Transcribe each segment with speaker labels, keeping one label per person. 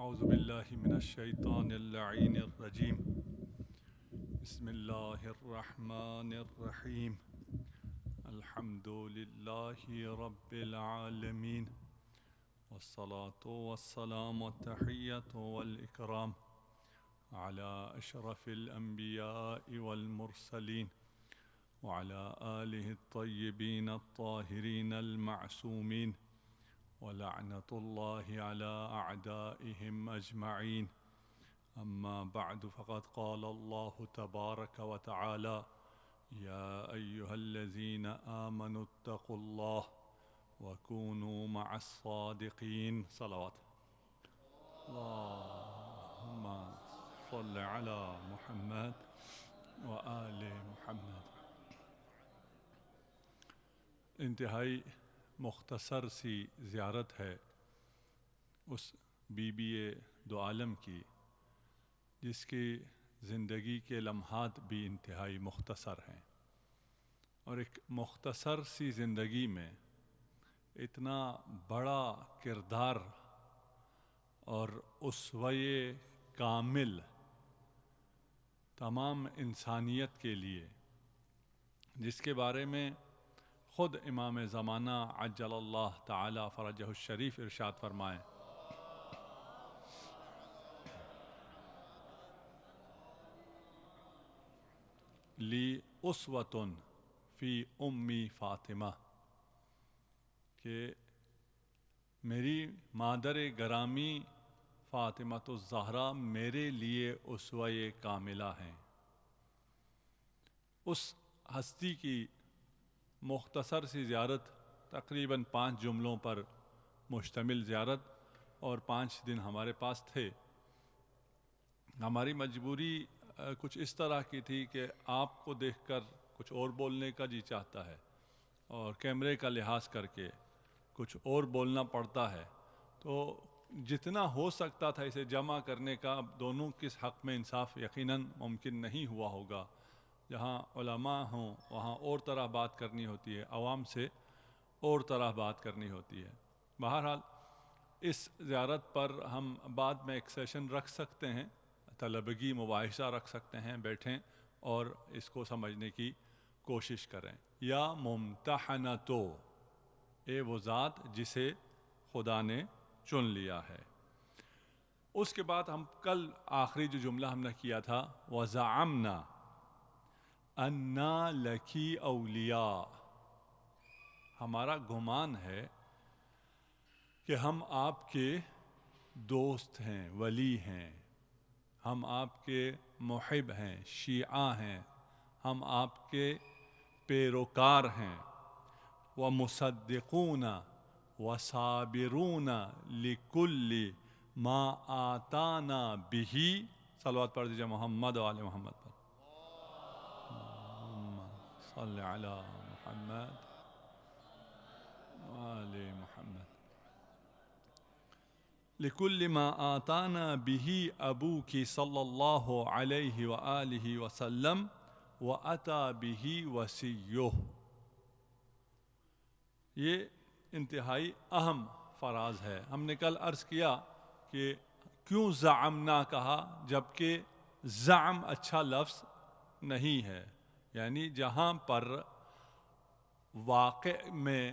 Speaker 1: اعوذ باللہ من الشیطان اللعین الرجیم بسم اللہ الرحمن الرحیم الحمد للہ رب العالمین والصلاة والسلام والتحیۃ والاکرام علی اشرف الانبیاء والمرسلین وعلى آلہ الطیبین الطاہرین المعصومین ولعنة الله على أعدائهم أجمعين أما بعد فقد قال الله تبارك وتعالى يا أيها الذين آمنوا اتقوا الله وكونوا مع الصادقين صلوات اللهم صل على محمد وآل محمد. انتہائی مختصر سی زیارت ہے اس بی بی دو عالم کی جس کی زندگی کے لمحات بھی انتہائی مختصر ہیں، اور ایک مختصر سی زندگی میں اتنا بڑا کردار اور اسوہ کامل تمام انسانیت کے لیے، جس کے بارے میں خود امام زمانہ عجل اللہ تعالی فرجہ الشریف ارشاد فرمائیں لی اسوۃ فی امی فاطمہ، کہ میری مادر گرامی فاطمۃ الزہرا میرے لیے اسوہ کاملہ ہیں. اس ہستی کی مختصر سی زیارت تقریباً 5 جملوں پر مشتمل زیارت، اور 5 دن ہمارے پاس تھے. ہماری مجبوری کچھ اس طرح کی تھی کہ آپ کو دیکھ کر کچھ اور بولنے کا جی چاہتا ہے، اور کیمرے کا لحاظ کر کے کچھ اور بولنا پڑتا ہے، تو جتنا ہو سکتا تھا اسے جمع کرنے کا اب دونوں کس حق میں انصاف یقیناً ممکن نہیں ہوا ہوگا. جہاں علماء ہوں وہاں اور طرح بات کرنی ہوتی ہے، عوام سے اور طرح بات کرنی ہوتی ہے. بہرحال اس زیارت پر ہم بعد میں ایک سیشن رکھ سکتے ہیں، طلبگی مباحثہ رکھ سکتے ہیں، بیٹھیں اور اس کو سمجھنے کی کوشش کریں. یا ممتحنتو، اے وہ ذات جسے خدا نے چن لیا ہے. اس کے بعد ہم کل آخری جو جملہ ہم نے کیا تھا وَزَعَمْنَا اَنَّا لَكِ اولیاء، ہمارا گمان ہے کہ ہم آپ کے دوست ہیں، ولی ہیں، ہم آپ کے محب ہیں، شیعہ ہیں، ہم آپ کے پیروکار ہیں. وَمُصَدِّقُونَ وَصَابِرُونَ لِكُلِّ مَا آتَانَا بِهِ، صلوات پڑھ دیجیے محمد و آل محمد پر. صلی علی محمد آل محمد. لِكُلِّ مَا آتَانَا بِهِ أَبُوكِ صلی اللہ علیہ وآلہ وسلم وَأَتَى بِهِ وَسِيُّهُ. یہ انتہائی اہم فراز ہے. ہم نے کل عرض کیا کہ کیوں زعمنا کہا جبکہ زعم اچھا لفظ نہیں ہے، یعنی جہاں پر واقع میں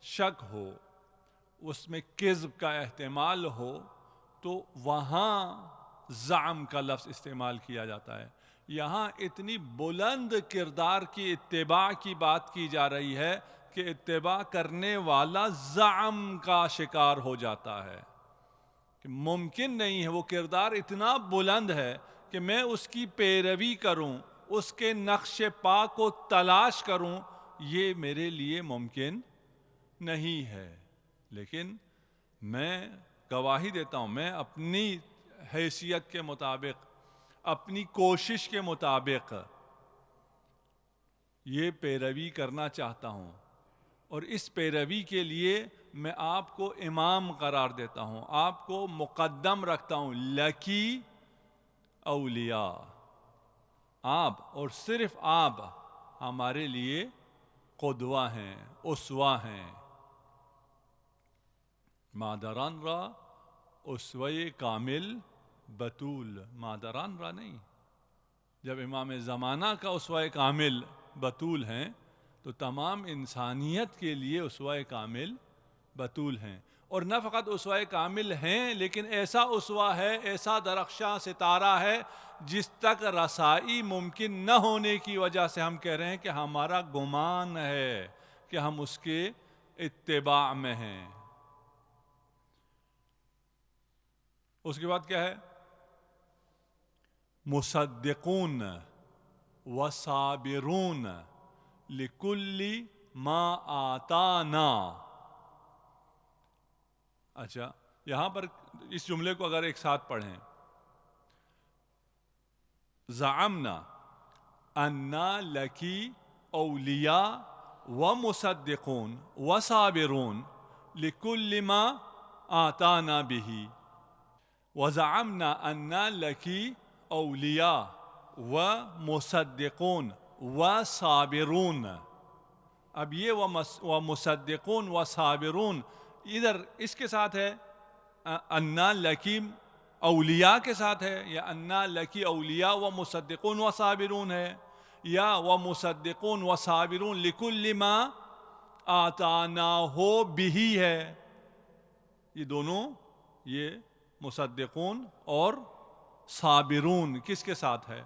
Speaker 1: شک ہو، اس میں کذب کا احتمال ہو، تو وہاں زعم کا لفظ استعمال کیا جاتا ہے. یہاں اتنی بلند کردار کی اتباع کی بات کی جا رہی ہے کہ اتباع کرنے والا زعم کا شکار ہو جاتا ہے کہ ممکن نہیں ہے. وہ کردار اتنا بلند ہے کہ میں اس کی پیروی کروں، اس کے نقش پا کو تلاش کروں، یہ میرے لیے ممکن نہیں ہے. لیکن میں گواہی دیتا ہوں، میں اپنی حیثیت کے مطابق، اپنی کوشش کے مطابق یہ پیروی کرنا چاہتا ہوں، اور اس پیروی کے لیے میں آپ کو امام قرار دیتا ہوں، آپ کو مقدم رکھتا ہوں. لکی اولیاء، آپ اور صرف آپ ہمارے لیے قدوہ ہیں، اسوہ ہیں. مادران را اسوہ کامل بطول مادران را نہیں. جب امام زمانہ کا اسوہ کامل بطول ہیں تو تمام انسانیت کے لیے اسوہ کامل بطول ہیں. اور نہ فقط اسوہ کامل ہیں لیکن ایسا اسوہ ہے، ایسا درخشاں ستارہ ہے جس تک رسائی ممکن نہ ہونے کی وجہ سے ہم کہہ رہے ہیں کہ ہمارا گمان ہے کہ ہم اس کے اتباع میں ہیں. اس کے بعد کیا ہے؟ مصدقون و صابرون لکل ما آتانا. اچھا، یہاں پر اس جملے کو اگر ایک ساتھ پڑھیں، زعمنا انا لکی اولیاء و مصدقون و صابرون لکل ما آتانا به. وزعمنا انا لکی اولیاء و مصدقون و صابرون. اب یہ و مصدقون و صابرون ادھر اس کے ساتھ ہے، انا لکی اولیاء کے ساتھ ہے، یا انا لکی اولیاء و مصدقون و صابرون ہے، یا و مصدقون و صابرون لکل ما آتاناہ بہ ہے. یہ دونوں، یہ مصدقون اور صابرون کس کے ساتھ ہے؟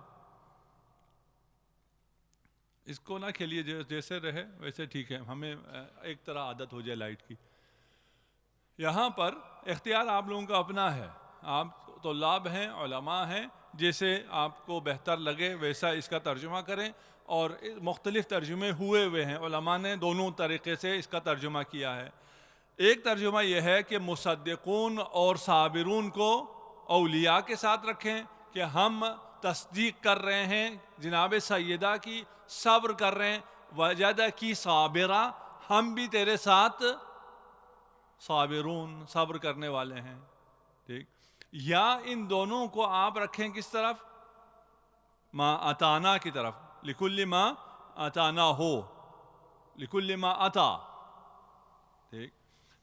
Speaker 1: اس کو نہ کھیلیے، جیسے رہے ویسے ٹھیک ہے، ہمیں ایک طرح عادت ہو جائے لائٹ کی. یہاں پر اختیار آپ لوگوں کا اپنا ہے، آپ طلاب ہیں، علماء ہیں، جیسے آپ کو بہتر لگے ویسا اس کا ترجمہ کریں. اور مختلف ترجمے ہوئے ہیں، علماء نے دونوں طریقے سے اس کا ترجمہ کیا ہے. ایک ترجمہ یہ ہے کہ مصدقون اور صابرون کو اولیاء کے ساتھ رکھیں کہ ہم تصدیق کر رہے ہیں جناب سیدہ کی، صبر کر رہے ہیں، وجدہ کی صابرہ، ہم بھی تیرے ساتھ صابرون صبر کرنے والے ہیں. ٹھیک، یا ان دونوں کو آپ رکھیں کس طرف؟ ما اتانا کی طرف، لکل ما اتانا ہو، لکل ما اتا. ٹھیک،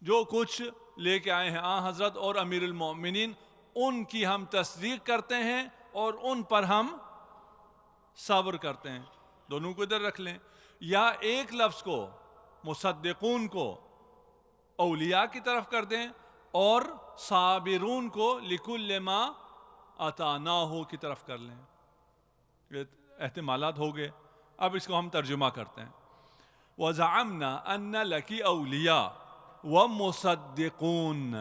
Speaker 1: جو کچھ لے کے آئے ہیں حضرت اور امیر المومنین، ان کی ہم تصدیق کرتے ہیں اور ان پر ہم صبر کرتے ہیں. دونوں کو ادھر رکھ لیں. یا ایک لفظ کو، مصدقون کو اولیاء کی طرف کر دیں اور صابرون کو لکل ما اتاناہ کی طرف کر لیں. یہ احتمالات ہو گئے. اب اس کو ہم ترجمہ کرتے ہیں. وَزَعَمْنَا أَنَّ لَكِ أَوْلِيَاءَ وَمُصَدِّقُونَ.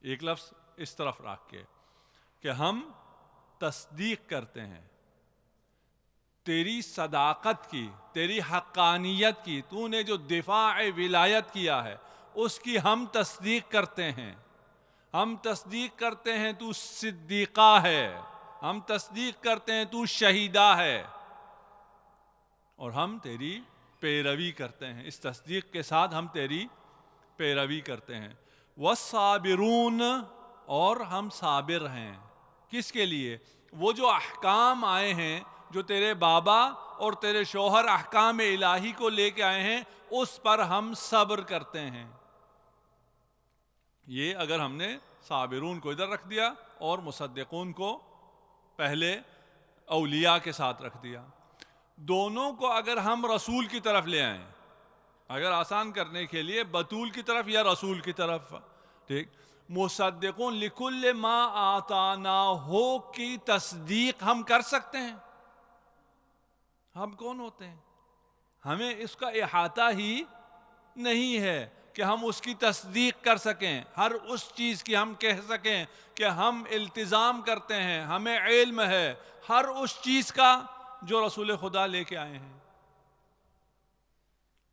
Speaker 1: ایک لفظ اس طرف رکھ کے کہ ہم تصدیق کرتے ہیں تیری صداقت کی، تیری حقانیت کی، تو نے جو دفاع ولایت کیا ہے اس کی ہم تصدیق کرتے ہیں. ہم تصدیق کرتے ہیں تو صدیقہ ہے، ہم تصدیق کرتے ہیں تو شہیدہ ہے، اور ہم تیری پیروی کرتے ہیں. اس تصدیق کے ساتھ ہم تیری پیروی کرتے ہیں. والصابرون، اور ہم صابر ہیں. کس کے لیے؟ وہ جو احکام آئے ہیں، جو تیرے بابا اور تیرے شوہر احکام الہی کو لے کے آئے ہیں، اس پر ہم صبر کرتے ہیں. یہ اگر ہم نے صابرون کو ادھر رکھ دیا اور مصدقون کو پہلے اولیاء کے ساتھ رکھ دیا. دونوں کو اگر ہم رسول کی طرف لے آئیں، اگر آسان کرنے کے لیے بطول کی طرف یا رسول کی طرف. ٹھیک، مصدقون لکل ما آتاناہ کی تصدیق ہم کر سکتے ہیں. ہم کون ہوتے ہیں؟ ہمیں اس کا احاطہ ہی نہیں ہے کہ ہم اس کی تصدیق کر سکیں، ہر اس چیز کی ہم کہہ سکیں کہ ہم التزام کرتے ہیں، ہمیں علم ہے ہر اس چیز کا جو رسول خدا لے کے آئے ہیں.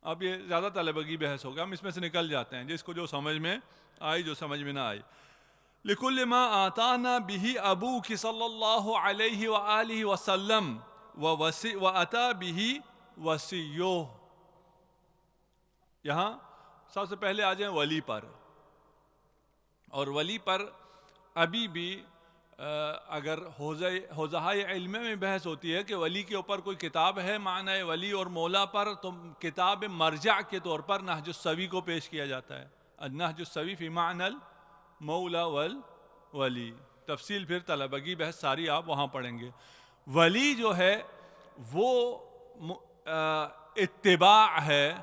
Speaker 1: اب یہ زیادہ طلبگی بحث ہوگا، ہم اس میں سے نکل جاتے ہیں، جس کو جو سمجھ میں آئی، جو سمجھ میں نہ آئی. لِكُلِّ مَا آتَانَا بِهِ أَبُوكِ صلی اللہ علیہ وآلہ وسلم وَأَتَى بِهِ وَسِيُّهُ. یہاں سب سے پہلے آ جائیں ولی پر. اور ولی پر ابھی بھی اگر حوزۂ علم میں بحث ہوتی ہے کہ ولی کے اوپر کوئی کتاب ہے معنی ولی اور مولا پر، تو کتاب مرجع کے طور پر نہج السوی کو پیش کیا جاتا ہے. النہج السوی فی معنی مولا ولی. تفصیل پھر طلبگی بحث ساری آپ وہاں پڑھیں گے. ولی جو ہے وہ اتباع ہے،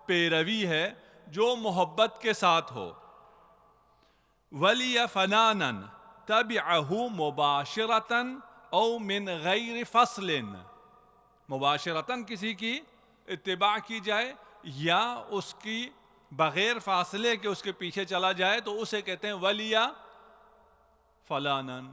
Speaker 1: پیروی ہے جو محبت کے ساتھ ہو. ولی فنانن تبعہ مباشرتاً او من غیر فصل. مباشرتاً کسی کی اتباع کی جائے یا اس کی بغیر فاصلے کے اس کے پیچھے چلا جائے تو اسے کہتے ہیں ولی فلانن.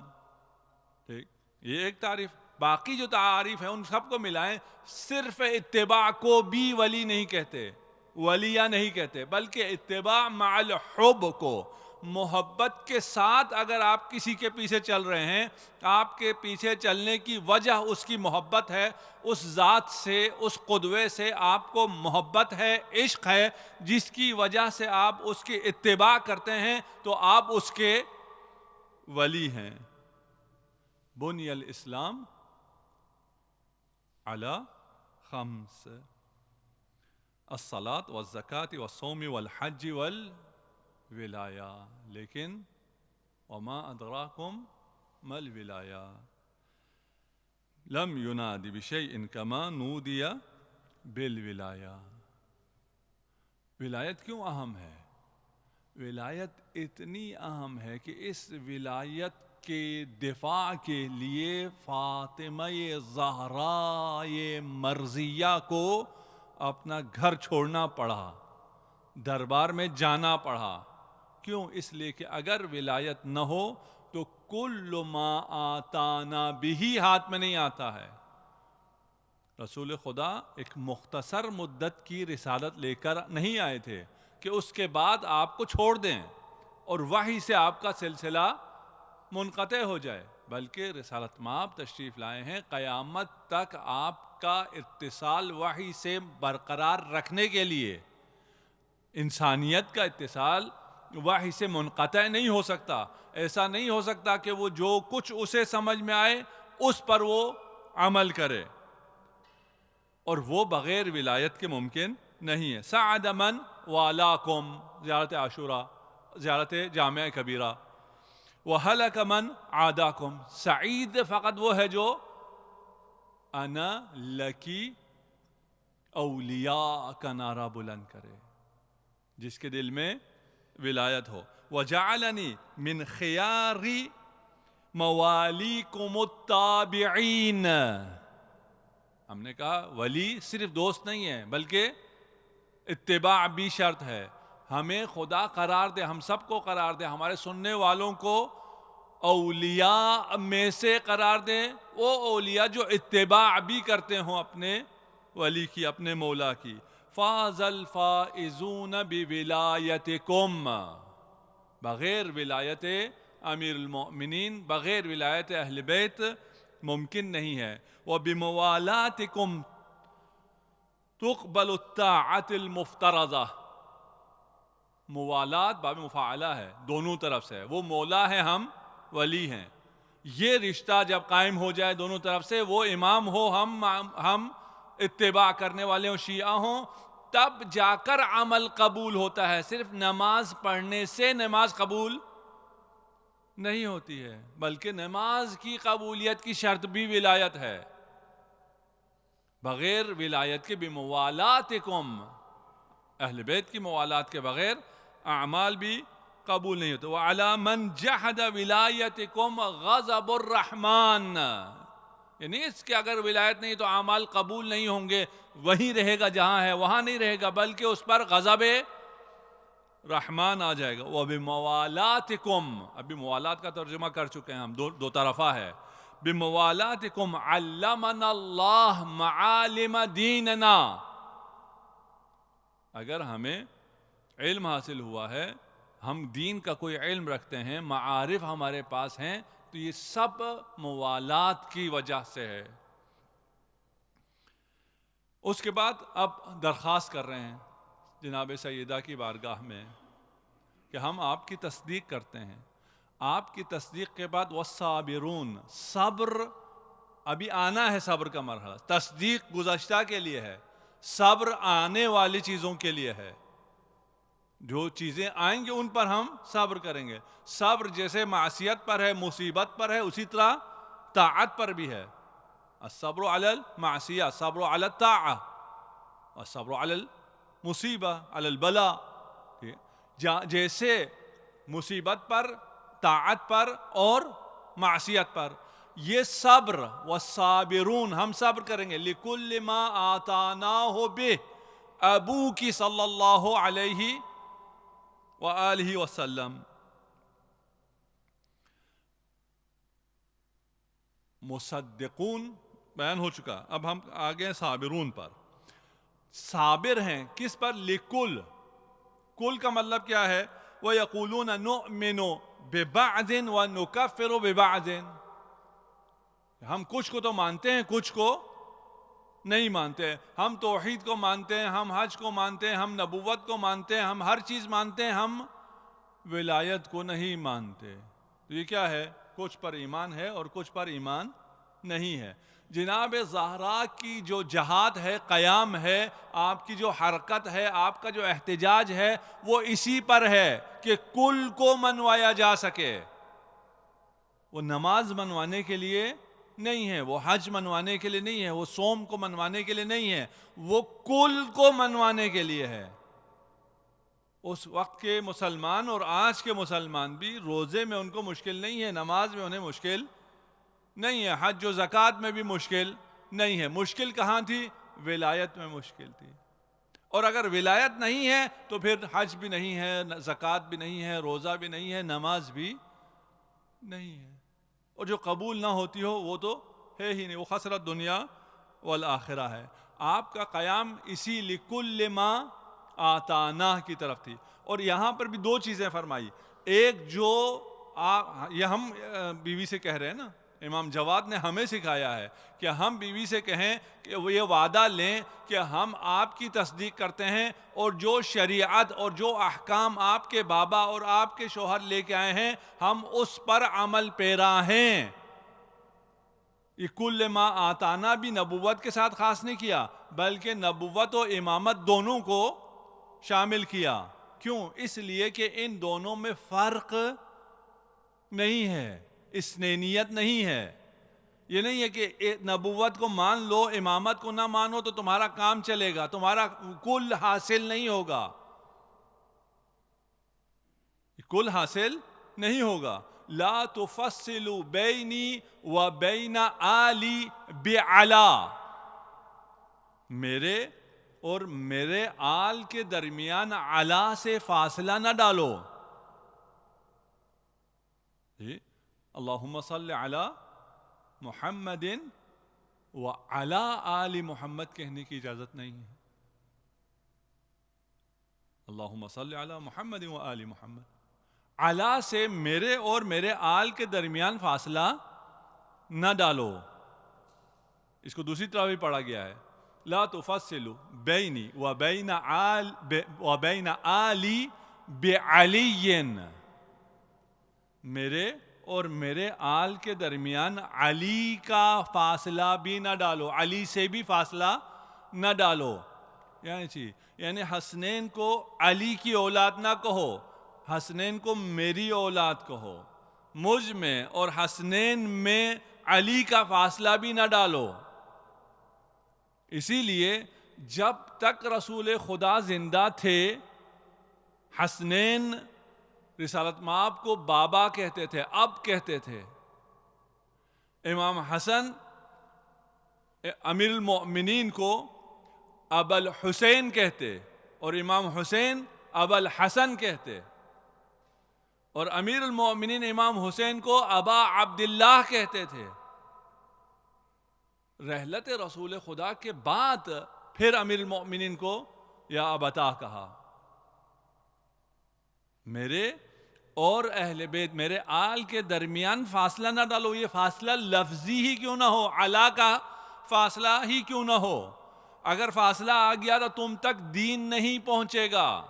Speaker 1: ٹھیک، یہ ایک تعریف. باقی جو تعاریف ہیں ان سب کو ملائیں، صرف اتباع کو بھی ولی نہیں کہتے، ولیہ نہیں کہتے، بلکہ اتباع مع الحب کو، محبت کے ساتھ اگر آپ کسی کے پیچھے چل رہے ہیں، آپ کے پیچھے چلنے کی وجہ اس کی محبت ہے، اس ذات سے، اس قدوے سے آپ کو محبت ہے، عشق ہے، جس کی وجہ سے آپ اس کی اتباع کرتے ہیں، تو آپ اس کے ولی ہیں. بنی الاسلام علی خمس: الصلاۃ والزکاۃ والصوم والحج والولایہ. لیکن وما ادراکم ما الولایہ لم یناد بشیء کما نودی بالولایہ. ولایت کیوں اہم ہے؟ ولایت اتنی اہم ہے کہ اس ولایت کے دفاع کے لیے فاطمہ زہرا مرضیہ کو اپنا گھر چھوڑنا پڑا، دربار میں جانا پڑا. کیوں؟ اس لیے کہ اگر ولایت نہ ہو تو کل ما آتانا بھی ہاتھ میں نہیں آتا ہے. رسول خدا ایک مختصر مدت کی رسالت لے کر نہیں آئے تھے کہ اس کے بعد آپ کو چھوڑ دیں اور وحی سے آپ کا سلسلہ منقطع ہو جائے، بلکہ رسالت مآب تشریف لائے ہیں قیامت تک آپ کا اتصال وحی سے برقرار رکھنے کے لیے. انسانیت کا اتصال وحی سے منقطع نہیں ہو سکتا. ایسا نہیں ہو سکتا کہ وہ جو کچھ اسے سمجھ میں آئے اس پر وہ عمل کرے، اور وہ بغیر ولایت کے ممکن نہیں ہے. سعد من والاکم، زیارت عاشورہ، زیارت جامع کبیرہ. وہلک من عاداکم، سعید فقط وہ ہے جو انا لکی اولیاء کا نعرہ بلند کرے، جس کے دل میں ولایت ہو. وجعلنی من خیار موالیکم التابعین. ہم نے کہا ولی صرف دوست نہیں ہے بلکہ اتباع بھی شرط ہے. ہمیں خدا قرار دے، ہم سب کو قرار دے، ہمارے سننے والوں کو اولیاء میں سے قرار دے، وہ اولیاء جو اتباع بھی کرتے ہوں اپنے ولی کی، اپنے مولا کی. فاز الفائزون بولایتکم، بغیر ولایت امیر المؤمنین، بغیر ولایت اہل بیت ممکن نہیں ہے. وبموالاتکم تقبل الطاعت المفترضہ. موالات باب مفاعلہ ہے، دونوں طرف سے، وہ مولا ہے، ہم ولی ہیں. یہ رشتہ جب قائم ہو جائے دونوں طرف سے، وہ امام ہو، ہم اتباع کرنے والے ہوں، شیعہ ہوں، تب جا کر عمل قبول ہوتا ہے. صرف نماز پڑھنے سے نماز قبول نہیں ہوتی ہے، بلکہ نماز کی قبولیت کی شرط بھی ولایت ہے. بغیر ولایت کے بموالاتکم، اہل بیت کی موالات کے بغیر اعمال بھی قبول نہیں ہوتے. وعلی من جحد ولایتکم غضب الرحمن، یعنی اس کے اگر ولایت نہیں تو اعمال قبول نہیں ہوں گے. وہیں رہے گا جہاں ہے، وہاں نہیں رہے گا، بلکہ اس پر غضب رحمان آ جائے گا. وبموالاتکم، ابھی موالات کا ترجمہ کر چکے ہیں ہم، دو طرفہ ہے. بموالاتکم علمنا اللہ معالم دیننا. اگر ہمیں علم حاصل ہوا ہے، ہم دین کا کوئی علم رکھتے ہیں، معارف ہمارے پاس ہیں، تو یہ سب موالات کی وجہ سے ہے. اس کے بعد اب درخواست کر رہے ہیں جناب سیدہ کی بارگاہ میں کہ ہم آپ کی تصدیق کرتے ہیں. آپ کی تصدیق کے بعد والصابرون، صبر ابھی آنا ہے، صبر کا مرحلہ. تصدیق گزشتہ کے لیے ہے، صبر آنے والی چیزوں کے لیے ہے. جو چیزیں آئیں گے ان پر ہم صبر کریں گے. صبر جیسے معصیت پر ہے، مصیبت پر ہے، اسی طرح طاعت پر بھی ہے. الصبر علی المعصیہ، صبر علی الطاعہ، الصبر علی المصیبہ، علی البلاء. جیسے مصیبت پر، طاعت پر اور معصیت پر. یہ صبر، والصابرون، ہم صبر کریں گے. لِكُلِّ مَا آتَانَاهُ بِهِ، ابو کی صلی اللہ علیہ وآلہ وسلم. مصدقون بیان ہو چکا، اب ہم آگے ہیں صابرون پر. صابر ہیں کس پر؟ لِكُلْ. کل کا مطلب کیا ہے؟ وَيَقُولُونَ نُؤْمِنُ بِبَعْضٍ وَنُكَفِّرُ بِبَعْضٍ. ہم کچھ کو تو مانتے ہیں، کچھ کو نہیں مانتے. ہم توحید کو مانتے ہیں، ہم حج کو مانتے ہیں، ہم نبوت کو مانتے ہیں، ہم ہر چیز مانتے ہیں، ہم ولایت کو نہیں مانتے. تو یہ کیا ہے؟ کچھ پر ایمان ہے اور کچھ پر ایمان نہیں ہے. جناب زہرا کی جو جہاد ہے، قیام ہے، آپ کی جو حرکت ہے، آپ کا جو احتجاج ہے، وہ اسی پر ہے کہ کل کو منوایا جا سکے. وہ نماز منوانے کے لیے نہیں ہے، وہ حج منوانے کے لیے نہیں ہے، وہ صوم کو منوانے کے لیے نہیں ہے، وہ کل کو منوانے کے لیے ہے. اس وقت کے مسلمان اور آج کے مسلمان بھی روزے میں ان کو مشکل نہیں ہے، نماز میں انہیں مشکل نہیں ہے، حج و زکوٰۃ میں بھی مشکل نہیں ہے. مشکل کہاں تھی؟ ولایت میں مشکل تھی. اور اگر ولایت نہیں ہے تو پھر حج بھی نہیں ہے، زکوٰۃ بھی نہیں ہے، روزہ بھی نہیں ہے، نماز بھی نہیں ہے. اور جو قبول نہ ہوتی ہو وہ تو ہے ہی نہیں، وہ خسرت دنیا والآخرہ ہے. آپ کا قیام اسی لِكُلِّ مَا آتَانَاهُ کی طرف تھی. اور یہاں پر بھی دو چیزیں فرمائی. ایک جو یہ ہم بیوی سے کہہ رہے ہیں نا، امام جواد نے ہمیں سکھایا ہے کہ ہم بیوی سے کہیں کہ وہ یہ وعدہ لیں کہ ہم آپ کی تصدیق کرتے ہیں اور جو شریعت اور جو احکام آپ کے بابا اور آپ کے شوہر لے کے آئے ہیں ہم اس پر عمل پیرا ہیں. یہ کل ما آتانا بھی نبوت کے ساتھ خاص نہیں کیا، بلکہ نبوت و امامت دونوں کو شامل کیا. کیوں؟ اس لیے کہ ان دونوں میں فرق نہیں ہے، اثنینیت نہیں ہے. یہ نہیں ہے کہ نبوت کو مان لو، امامت کو نہ مانو تو تمہارا کام چلے گا، تمہارا کل حاصل نہیں ہوگا. کل حاصل نہیں ہوگا. لا تفصلوا بینی و بین آلی بعلا، میرے اور میرے آل کے درمیان علا سے فاصلہ نہ ڈالو. اللہم صلی علی محمد و علی آل محمد کہنے کی اجازت نہیں ہے. اللہم صلی علی محمد و آل محمد. علا سے میرے اور میرے آل کے درمیان فاصلہ نہ ڈالو. اس کو دوسری طرح بھی پڑھا گیا ہے، لا تفصلوا بینی و بین آلی بعلی، میرے اور میرے آل کے درمیان علی کا فاصلہ بھی نہ ڈالو، علی سے بھی فاصلہ نہ ڈالو. یعنی حسنین کو علی کی اولاد نہ کہو، حسنین کو میری اولاد کہو. مجھ میں اور حسنین میں علی کا فاصلہ بھی نہ ڈالو. اسی لیے جب تک رسول خدا زندہ تھے حسنین رسالت مآب کو بابا کہتے تھے، اب کہتے تھے. امام حسن امیر المؤمنین کو ابا الحسین کہتے اور امام حسین ابا الحسن کہتے، اور امیر المؤمنین امام حسین کو ابا عبداللہ کہتے تھے. رحلت رسول خدا کے بعد پھر امیر المؤمنین کو یا ابتا کہا. میرے اور اہل بیت، میرے آل کے درمیان فاصلہ نہ ڈالو. یہ فاصلہ لفظی ہی کیوں نہ ہو، علا کا فاصلہ ہی کیوں نہ ہو. اگر فاصلہ آ گیا تو تم تک دین نہیں پہنچے گا.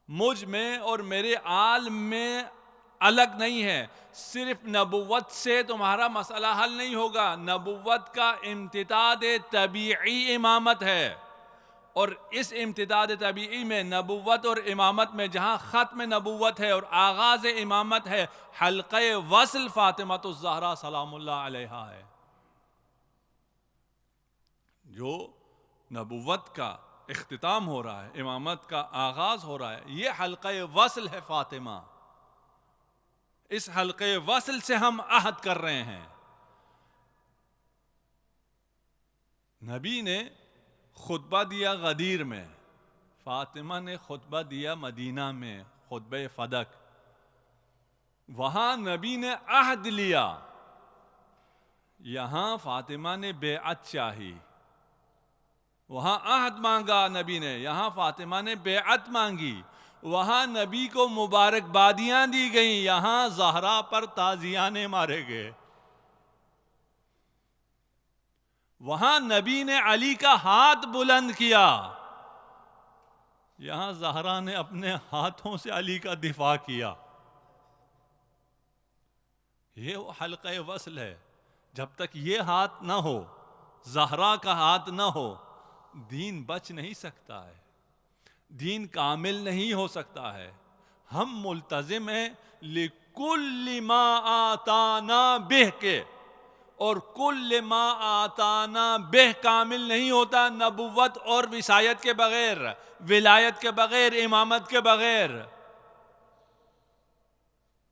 Speaker 1: مجھ میں اور میرے آل میں الگ نہیں ہے. صرف نبوت سے تمہارا مسئلہ حل نہیں ہوگا. نبوت کا امتداد طبیعی امامت ہے، اور اس امتداد طبیعی میں نبوت اور امامت میں جہاں ختم نبوت ہے اور آغاز امامت ہے، حلقہ وصل فاطمۃ الزہرا سلام اللہ علیہا ہے. جو نبوت کا اختتام ہو رہا ہے، امامت کا آغاز ہو رہا ہے، یہ حلقہ وصل ہے فاطمہ. اس حلقہ وصل سے ہم عہد کر رہے ہیں. نبی نے خطبہ دیا غدیر میں، فاطمہ نے خطبہ دیا مدینہ میں، خطبہ فدق. وہاں نبی نے عہد لیا، یہاں فاطمہ نے بیعت چاہی. وہاں عہد مانگا نبی نے، یہاں فاطمہ نے بیعت مانگی. وہاں نبی کو مبارکبادیاں دی گئیں، یہاں زہرا پر تازیانے مارے گئے. وہاں نبی نے علی کا ہاتھ بلند کیا، یہاں زہرا نے اپنے ہاتھوں سے علی کا دفاع کیا. یہ وہ حلقہ وصل ہے. جب تک یہ ہاتھ نہ ہو، زہرا کا ہاتھ نہ ہو، دین بچ نہیں سکتا ہے، دین کامل نہیں ہو سکتا ہے. ہم ملتزم ہیں لِكُلِّ مَا آتَانَا بِهِ کے، اور کل ما آتانا بہ کامل نہیں ہوتا نبوت اور وصایت کے بغیر، ولایت کے بغیر، امامت کے بغیر.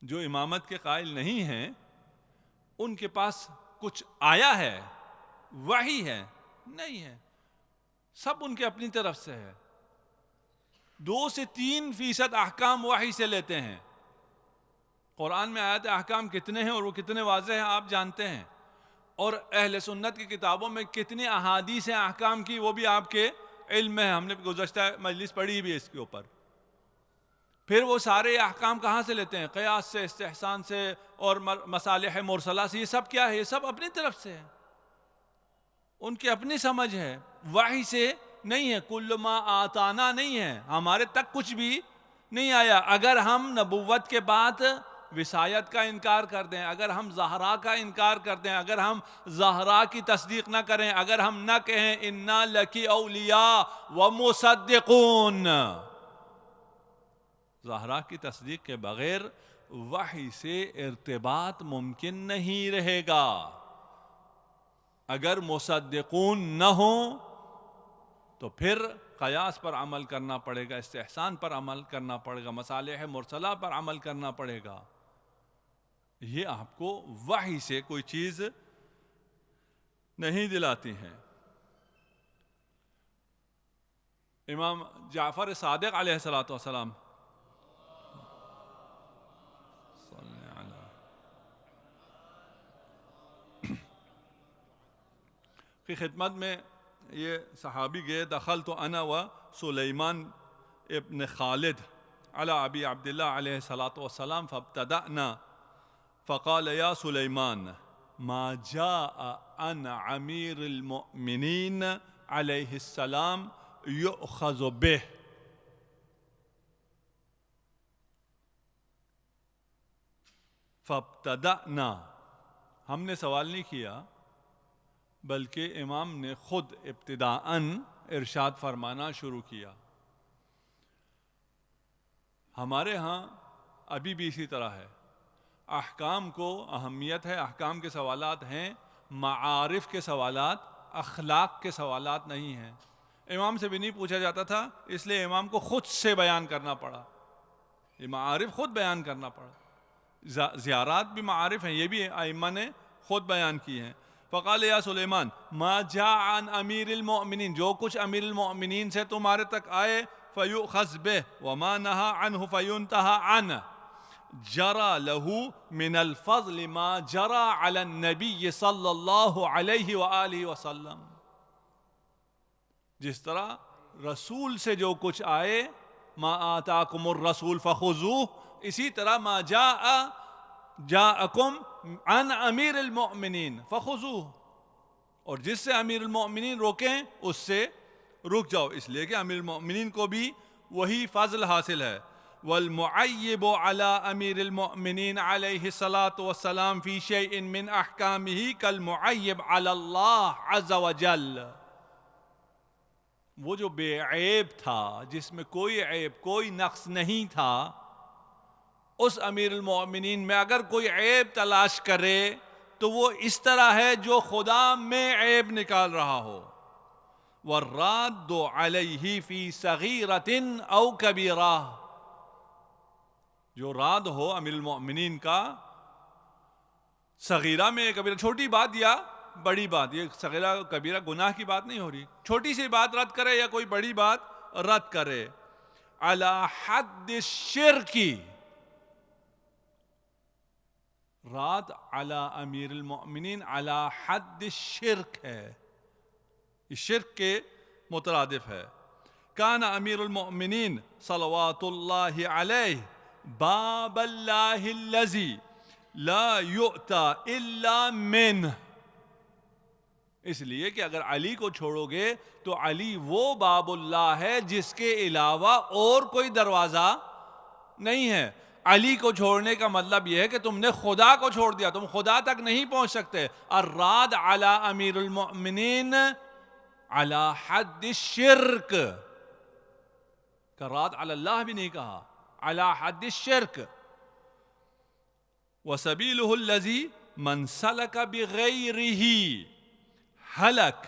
Speaker 1: جو امامت کے قائل نہیں ہیں ان کے پاس کچھ آیا ہے، وحی ہے؟ نہیں ہے. سب ان کے اپنی طرف سے ہے. 2 سے 3% احکام وحی سے لیتے ہیں. قرآن میں آیات احکام کتنے ہیں اور وہ کتنے واضح ہیں آپ جانتے ہیں. اور اہل سنت کی کتابوں میں کتنی احادیث ہیں احکام کی، وہ بھی آپ کے علم میں ہے، ہم نے گزشتہ مجلس پڑھی بھی اس کے اوپر. پھر وہ سارے احکام کہاں سے لیتے ہیں؟ قیاس سے، استحسان سے، اور مصالح مرسلہ سے. یہ سب کیا ہے؟ یہ سب اپنی طرف سے ہے، ان کی اپنی سمجھ ہے، وحی سے نہیں ہے. کل ما آتانا نہیں ہے، ہمارے تک کچھ بھی نہیں آیا. اگر ہم نبوت کے بعد وصایت کا انکار کر دیں، اگر ہم زہرا کا انکار کر دیں، اگر ہم زہرا کی تصدیق نہ کریں، اگر ہم نہ کہیں انا لکی اولیاء و مصدقون، زہرا کی تصدیق کے بغیر وحی سے ارتباط ممکن نہیں رہے گا. اگر مصدقون نہ ہوں تو پھر قیاس پر عمل کرنا پڑے گا، استحسان پر عمل کرنا پڑے گا، مصالح مرسلہ پر عمل کرنا پڑے گا. یہ آپ کو وحی سے کوئی چیز نہیں دلاتی ہیں. امام جعفر صادق علیہ السلام کی خدمت میں یہ صحابی گئے. دخلت انا و سلیمان ابن خالد علی ابی عبداللہ علیہ السلام فابتدأنا فقال یا سلیمان ما جاء عن امیر المؤمنین علیہ السلام یؤخذ به. فابتدأنا، ہم نے سوال نہیں کیا بلکہ امام نے خود ابتداءً ارشاد فرمانا شروع کیا. ہمارے ہاں ابھی بھی اسی طرح ہے. احکام کو اہمیت ہے، احکام کے سوالات ہیں، معارف کے سوالات، اخلاق کے سوالات نہیں ہیں. امام سے بھی نہیں پوچھا جاتا تھا، اس لیے امام کو خود سے بیان کرنا پڑا. یہ معارف خود بیان کرنا پڑا. زیارات بھی معارف ہیں، یہ بھی ائمہ نے خود بیان کی ہیں. فقال یا سلیمان ما جاء عن امیر المؤمنین، جو کچھ امیر المؤمنین سے تمہارے تک آئے فیؤخذ بہ وما نہى عنہ فینتہى عنہ. جرى له من الفضل ما جرى على النبی صلی اللہ علیہ وآلہ وسلم. جس طرح رسول سے جو کچھ آئے، ما آتاکم الرسول فخذوہ، اسی طرح ما جاءکم عن امیر المؤمنین فخذوہ، اور جس سے امیر المؤمنین روکیں اس سے رک جاؤ، اس لیے کہ امیر المؤمنین کو بھی وہی فضل حاصل ہے. والمعیب علی امیر المؤمنین علیہ الصلاۃ والسلام فی شیء من احکامہ کالمعیب علی اللہ عز وجل. وہ جو بے عیب تھا، جس میں کوئی عیب کوئی نقص نہیں تھا، اس امیر المومنین میں اگر کوئی عیب تلاش کرے تو وہ اس طرح ہے جو خدا میں عیب نکال رہا ہو. والراد علیہ فی صغیرۃ او کبیرہ، جو راد ہو امیر المومنین کا صغیرہ میں کبیرہ، چھوٹی بات یا بڑی بات، یہ صغیرہ کبیرہ گناہ کی بات نہیں ہو رہی، چھوٹی سی بات رد کرے یا کوئی بڑی بات رد کرے. علی حد الشرک، راد علی امیر المؤمنین علی حد الشرک ہے، یہ شرک کے مترادف ہے. کان امیر المؤمنین صلوات اللہ علیہ باب اللہ الذی لا یؤتی الا منہ، اس لیے کہ اگر علی کو چھوڑو گے تو علی وہ باب اللہ ہے جس کے علاوہ اور کوئی دروازہ نہیں ہے. علی کو چھوڑنے کا مطلب یہ ہے کہ تم نے خدا کو چھوڑ دیا، تم خدا تک نہیں پہنچ سکتے. الراد علی امیر المؤمنین علی حد الشرک، کا راد علی اللہ بھی نہیں کہا، علی حد الشرک. وسبیلہ الذی من سلک بغیرہ ہلک،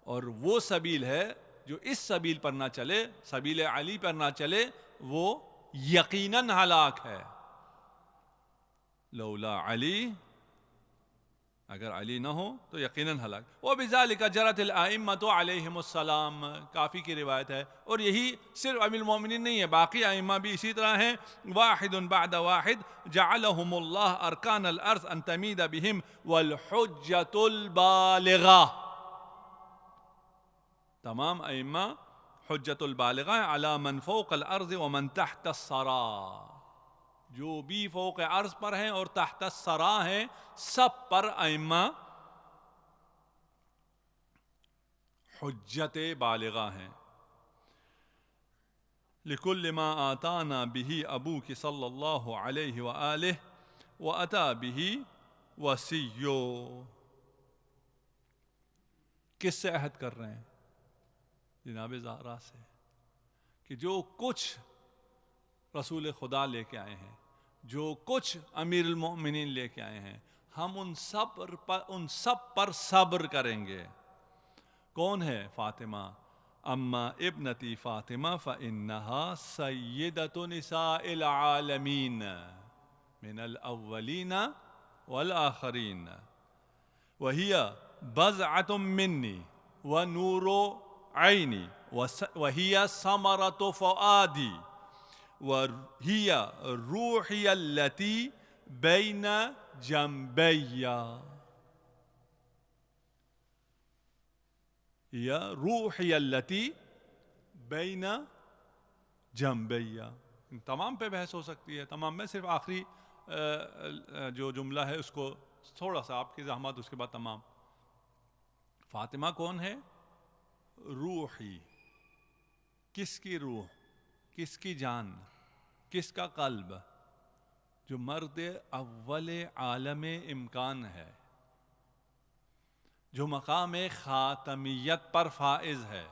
Speaker 1: اور وہ سبیل ہے جو اس سبیل پر نہ چلے، سبیل علی پر نہ چلے، وہ یقیناً ہلاک ہے. لولا علی، اگر علی نہ ہو تو یقیناً ہلاک. وبذالک جرت الائمۃ علیہم السلام، کافی کی روایت ہے، اور یہی صرف امیر المومنین نہیں ہے، باقی ائمہ بھی اسی طرح ہیں. واحد بعد واحد جعلہم اللہ ارکان الارض ان تمید بہم والحجۃ البالغہ، تمام ائمہ حجت البالغہ علی من فوق الارض ومن تحت الثری، جو بھی فوق عرض پر ہیں اور تحت الثری ہیں، سب پر ائمہ حجت بالغہ ہیں. لکل ما آتانا بہ ابوک صلی اللہ علیہ وآلہ وأتی بہ وصیو. کس سے عہد کر رہے ہیں؟ جناب زہرا سے، کہ جو کچھ رسول خدا لے کے آئے ہیں، جو کچھ امیر المؤمنین لے کے آئے ہیں، ہم ان سب پر صبر کریں گے. کون ہے؟ فاطمہ. اما ابنتی فاطمہ فإنہا سیدۃ نساء العالمین من الاولین والآخرین، وہی بضعۃ منی ونور عینی وہی ثمرۃ فؤادی وہی روحی التی بین جنبی، یا روحی التی بین جنبی. تمام پہ بحث ہو سکتی ہے، تمام میں صرف آخری جو جملہ ہے اس کو تھوڑا سا آپ کی زحمت، اس کے بعد تمام. فاطمہ کون ہے؟ روحی، کس کی روح، کس کی جان، کس کا قلب؟ جو مرد اول عالم امکان ہے، جو مقام خاتمیت پر فائز ہے،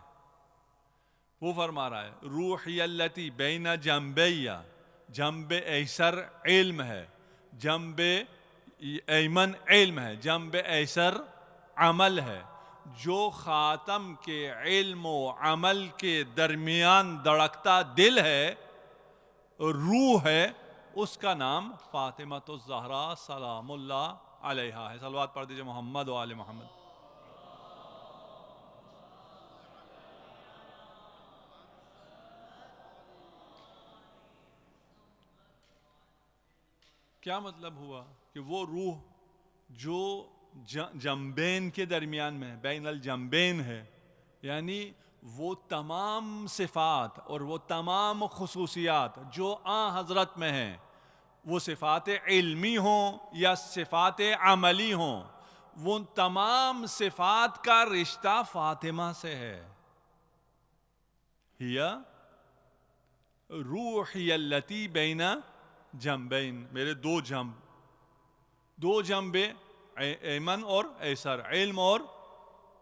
Speaker 1: وہ فرما رہا ہے روحی التی بین جنبی. جنب ایسر علم ہے، جنب ایمن علم ہے، جنب ایسر عمل ہے. جو خاتم کے علم و عمل کے درمیان دھڑکتا دل ہے، روح ہے، اس کا نام فاطمۃ الزہرا سلام اللہ علیہا ہے. صلوات پڑھ دیجئے محمد و آل محمد. کیا مطلب ہوا؟ کہ وہ روح جو جنبین کے درمیان میں بین الجنبین ہے، یعنی وہ تمام صفات اور وہ تمام خصوصیات جو حضرت میں ہیں، وہ صفات علمی ہوں یا صفات عملی ہوں، وہ تمام صفات کا رشتہ فاطمہ سے ہے. ہیا روحی التی بین جنبین، میرے دو جنب ایمن اور ایسر، علم اور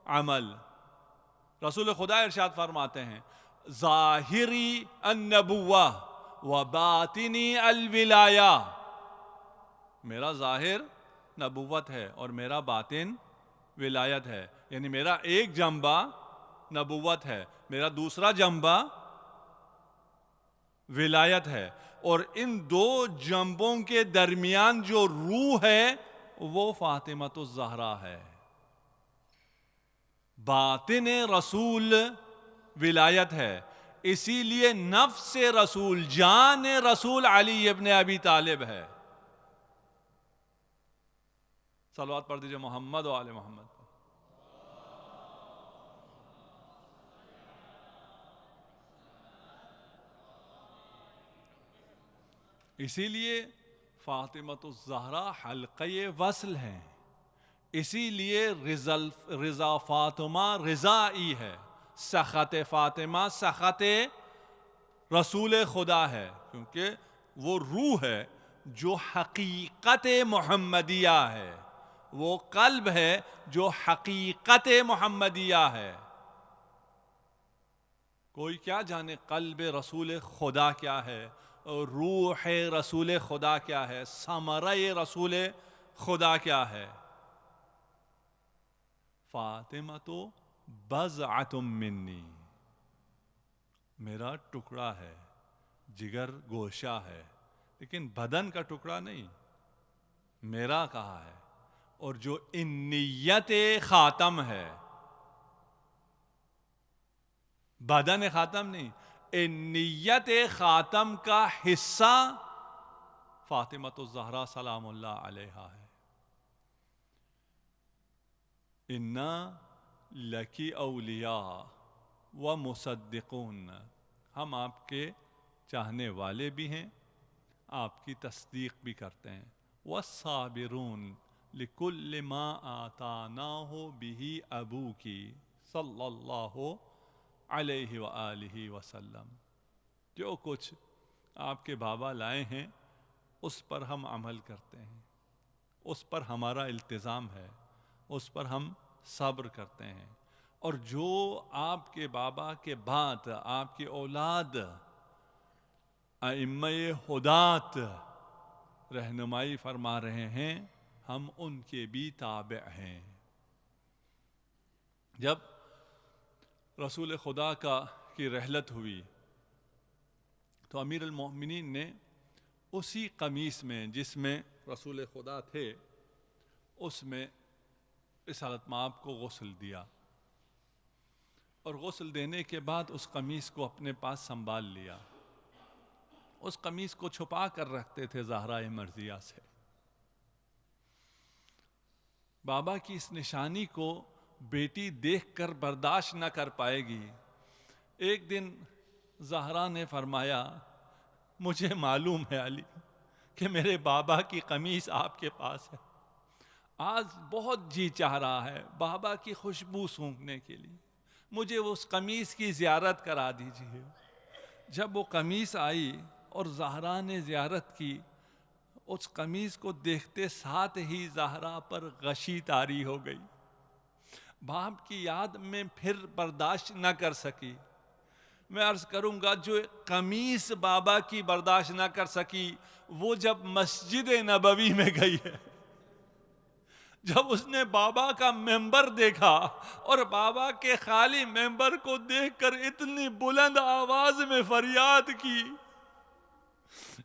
Speaker 1: عمل. رسول خدا ارشاد فرماتے ہیں ظاہری النبوہ و باطنی الولایہ، میرا ظاہر نبوت ہے اور میرا باطن ولایت ہے، یعنی میرا ایک جنبہ نبوت ہے، میرا دوسرا جنبہ ولایت ہے، اور ان دو جنبوں کے درمیان جو روح ہے وہ فاطمۃ الزہرا ہے۔ باطن رسول ولایت ہے، اسی لیے نفس رسول، جان رسول علی ابن ابی طالب ہے۔ صلوات پڑھ دیجئے محمد و آل محمد۔ اسی لیے فاطمۃ الزہرا حلقۂ وصل ہیں، اسی لیے رضا فاطمہ رضائی ہے، سخط فاطمہ سخط رسول خدا ہے، کیونکہ وہ روح ہے جو حقیقت محمدیہ ہے، وہ قلب ہے جو حقیقت محمدیہ ہے۔ کوئی کیا جانے قلب رسول خدا کیا ہے، روح رسول خدا کیا ہے، ثمرہ رسول خدا کیا ہے۔ فاطمہ تو بضعۃ منی، میرا ٹکڑا ہے، جگر گوشہ ہے، لیکن بدن کا ٹکڑا نہیں، میرا کہا ہے، اور جو انیت خاتم ہے، بدن خاتم نہیں، انیت خاتم کا حصہ فاطمۃ الزہرا سلام اللہ علیہا ہے۔ انا لکی اولیاء و مصدقون، ہم آپ کے چاہنے والے بھی ہیں، آپ کی تصدیق بھی کرتے ہیں۔ والصابرون لکل ما آتاناہ بہ ابوکی صلی اللہ علیہ وآلہ وسلم، جو کچھ آپ کے بابا لائے ہیں اس پر ہم عمل کرتے ہیں، اس پر ہمارا التزام ہے، اس پر ہم صبر کرتے ہیں، اور جو آپ کے بابا کے بعد آپ کی اولاد ائمہ ہدات رہنمائی فرما رہے ہیں، ہم ان کے بھی تابع ہیں۔ جب رسول خدا کی رحلت ہوئی تو امیر المومنین نے اسی قمیص میں جس میں رسول خدا تھے اس میں رسالت مآب کو غسل دیا، اور غسل دینے کے بعد اس قمیص کو اپنے پاس سنبھال لیا، اس قمیص کو چھپا کر رکھتے تھے زہرا مرضیہ سے۔ بابا کی اس نشانی کو بیٹی دیکھ کر برداشت نہ کر پائے گی۔ ایک دن زہرا نے فرمایا مجھے معلوم ہے علی کہ میرے بابا کی قمیص آپ کے پاس ہے، آج بہت جی چاہ رہا ہے بابا کی خوشبو سونگھنے کے لیے، مجھے اس قمیص کی زیارت کرا دیجیے۔ جب وہ قمیص آئی اور زہرا نے زیارت کی، اس قمیص کو دیکھتے ساتھ ہی زہرا پر غشی طاری ہو گئی، باپ کی یاد میں پھر برداشت نہ کر سکی۔ میں عرض کروں گا جو قمیص بابا کی برداشت نہ کر سکی، وہ جب مسجد نبوی میں گئی ہے، جب اس نے بابا کا ممبر دیکھا اور بابا کے خالی ممبر کو دیکھ کر اتنی بلند آواز میں فریاد کی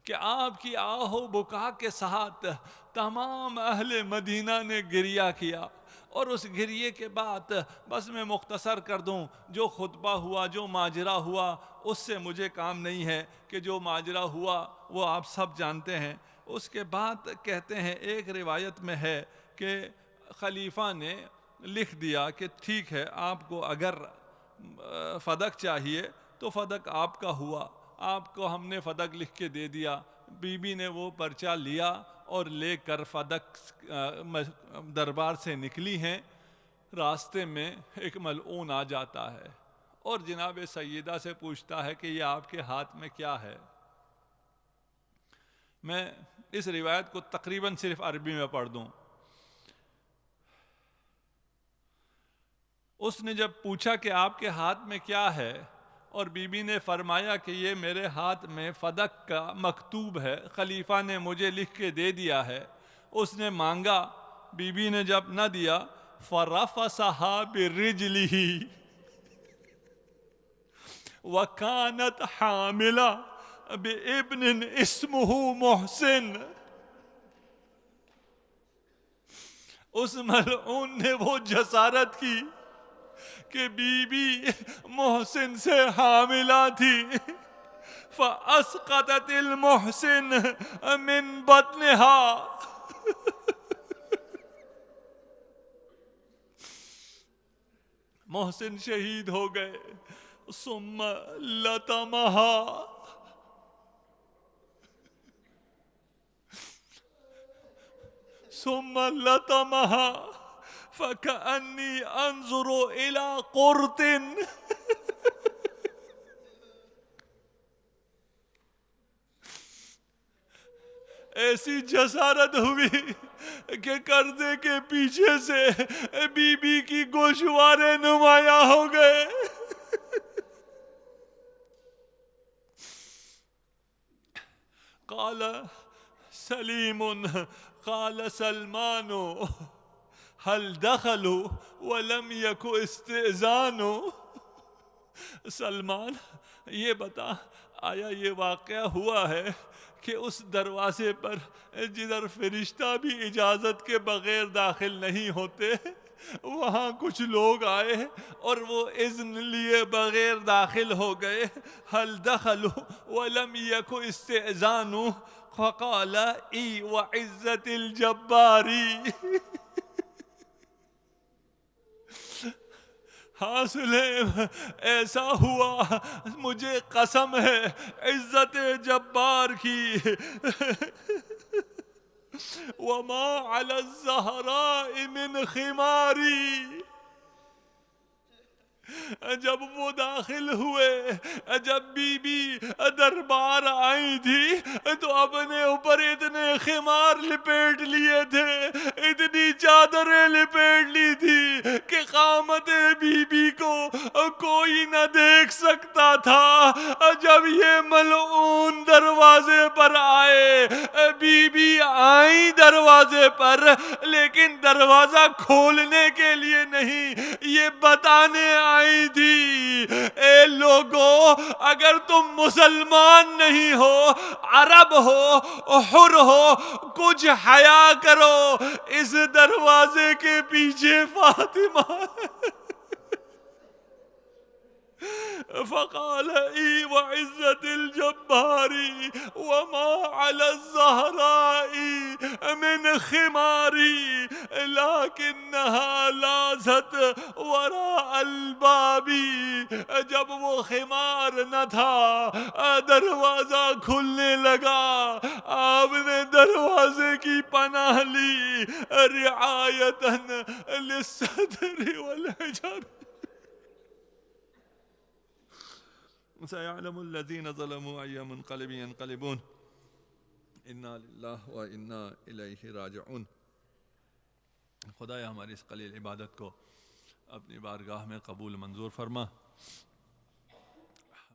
Speaker 1: کہ آپ کی آہ و بکا کے ساتھ تمام اہل مدینہ نے گریہ کیا، اور اس گریے کے بعد بس میں مختصر کر دوں، جو خطبہ ہوا، جو ماجرا ہوا، اس سے مجھے کام نہیں ہے کہ جو ماجرا ہوا وہ آپ سب جانتے ہیں۔ اس کے بعد کہتے ہیں ایک روایت میں ہے کہ خلیفہ نے لکھ دیا کہ ٹھیک ہے، آپ کو اگر فدق چاہیے تو فدق آپ کا ہوا، آپ کو ہم نے فدق لکھ کے دے دیا۔ بی بی نے وہ پرچہ لیا اور لے کر فدق دربار سے نکلی ہیں، راستے میں ایک ملعون آ جاتا ہے اور جناب سیدہ سے پوچھتا ہے کہ یہ آپ کے ہاتھ میں کیا ہے۔ میں اس روایت کو تقریباً صرف عربی میں پڑھ دوں۔ اس نے جب پوچھا کہ آپ کے ہاتھ میں کیا ہے، اور بی بی نے فرمایا کہ یہ میرے ہاتھ میں فدق کا مکتوب ہے، خلیفہ نے مجھے لکھ کے دے دیا ہے. اس نے مانگا، بی بی نے جب نہ دیا، فَرَفَسَهَا بِرِجْلِهِ وَكَانَتْ حَامِلَةً بِابْنٍ اسْمُهُ محسن. اس ملعون نے وہ جسارت کی کہ بی بی محسن سے حاملہ تھی. فَأَسْقَطَتِ الْمُحْسِنَ مِنْ بَطْنِهَا. محسن شہید ہو گئے. ثم لطمها، ثم لطمها فكأني انظر الى قرط. ایسی جسارت ہوئی کہ کردے کے پیچھے سے بی بی کی گوشوارے نمایاں ہو گئے. قال سلیم، قال سلمان هل دخلوا ولم يك استئذان. سلمان یہ بتا، آیا یہ واقعہ ہوا ہے کہ اس دروازے پر جدھر فرشتہ بھی اجازت کے بغیر داخل نہیں ہوتے، وہاں کچھ لوگ آئے اور وہ اذن لیے بغیر داخل ہو گئے. هل دخلوا ولم يك استئذان. فقال ای وعزت الجباری. ہاں سلیم، ایسا ہوا، مجھے قسم ہے عزت جبار کی. وما علی الزہراء من خماری. جب وہ داخل ہوئے، جب بی بی دربار آئی تھی تو اپنے اوپر اتنے خمار لپیٹ لیے تھے، اتنی چادریں لپیٹ لی تھی کہ قامت بی بی کو کوئی نہ دیکھ سکتا تھا. جب یہ ملعون دروازے پر آئے، بی بی آئی دروازے پر، لیکن دروازہ کھولنے کے لیے نہیں، یہ بتانے آئی تھی اے لوگو، اگر تم مسلمان نہیں ہو، عرب ہو، حر ہو، کچھ حیا کرو. اس دروازے کے پیچھے فاطمہ. فقال ای وعزت الجباری وما على الزهراء من خماری لكنها لاذت وراء الباب. جب وہ خمار نہ تھا، دروازہ کھلنے لگا، آپ نے دروازے کی پناہ لی رعایتاً للستر والحجاب. سيعلم الذين ظلموا أي منقلب ينقلبون. انا للہ و انا الیہ راجعون. خدایا ہماری اس قلیل عبادت کو اپنی بارگاہ میں قبول منظور فرما.